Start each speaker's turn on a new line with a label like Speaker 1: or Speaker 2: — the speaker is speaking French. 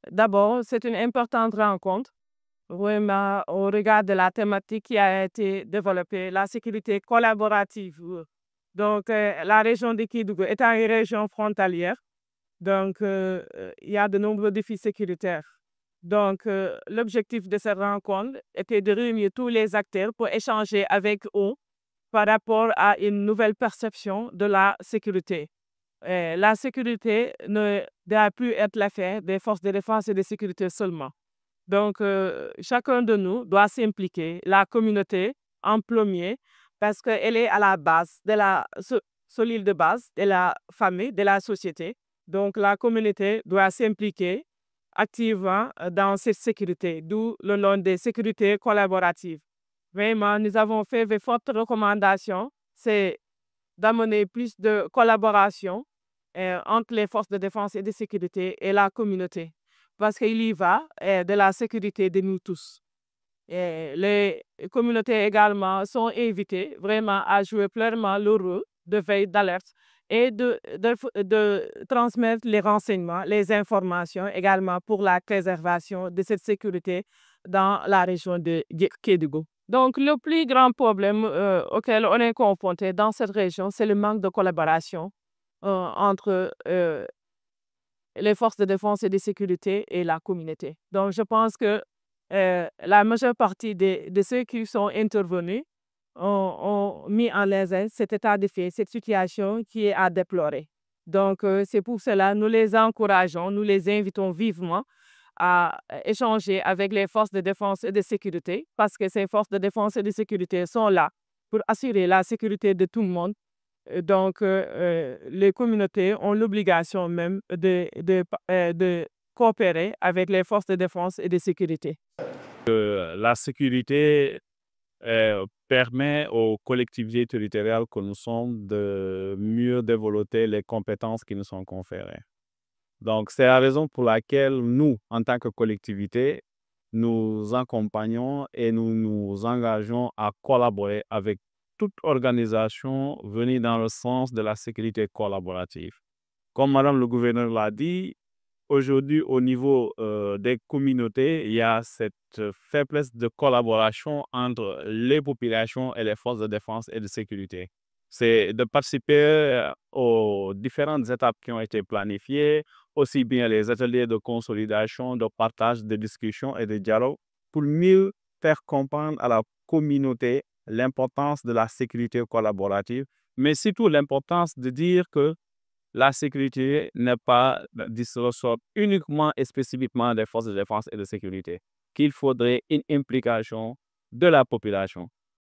Speaker 1: D'abord, c'est une importante rencontre, vraiment, au regard de la thématique qui a été développée, la sécurité collaborative. Donc, la région de Kédougou étant une région frontalière, donc, il y a de nombreux défis sécuritaires. Donc, l'objectif de cette rencontre était de réunir tous les acteurs pour échanger avec eux par rapport à une nouvelle perception de la sécurité. La sécurité ne doit plus être l'affaire des forces de défense et de sécurité seulement. Donc, chacun de nous doit s'impliquer, la communauté en premier, parce qu'elle est à la base de la solide de base de la famille, de la société. Donc, la communauté doit s'impliquer activement dans cette sécurité, d'où le nom de sécurité collaborative. Vraiment, nous avons fait de fortes recommandations, c'est d'amener plus de collaboration entre les forces de défense et de sécurité et la communauté. Parce qu'il y va de la sécurité de nous tous. Et les communautés également sont invitées vraiment à jouer pleinement leur rôle de veille d'alerte et de transmettre les renseignements, les informations également pour la préservation de cette sécurité dans la région de Kédougou. Donc, le plus grand problème auquel on est confronté dans cette région, c'est le manque de collaboration entre les forces de défense et de sécurité et la communauté. Donc, je pense que la majeure partie de ceux qui sont intervenus ont mis en l'aise cet état de fait, cette situation qui est à déplorer. Donc, c'est pour cela que nous les encourageons, nous les invitons vivement à échanger avec les forces de défense et de sécurité, parce que ces forces de défense et de sécurité sont là pour assurer la sécurité de tout le monde. Donc, les communautés ont l'obligation même de coopérer avec les forces de défense et de sécurité.
Speaker 2: La sécurité permet aux collectivités territoriales que nous sommes de mieux développer les compétences qui nous sont conférées. Donc, c'est la raison pour laquelle nous, en tant que collectivité, nous accompagnons et nous nous engageons à collaborer avec toute organisation venue dans le sens de la sécurité collaborative. Comme Madame le gouverneur l'a dit, aujourd'hui, au niveau des communautés, il y a cette faiblesse de collaboration entre les populations et les forces de défense et de sécurité. C'est de participer aux différentes étapes qui ont été planifiées, aussi bien les ateliers de consolidation, de partage, de discussion et de dialogue, pour mieux faire comprendre à la communauté l'importance de la sécurité collaborative, mais surtout l'importance de dire que la sécurité n'est pas du ressort uniquement et spécifiquement des forces de défense et de sécurité, qu'il faudrait une implication de la population.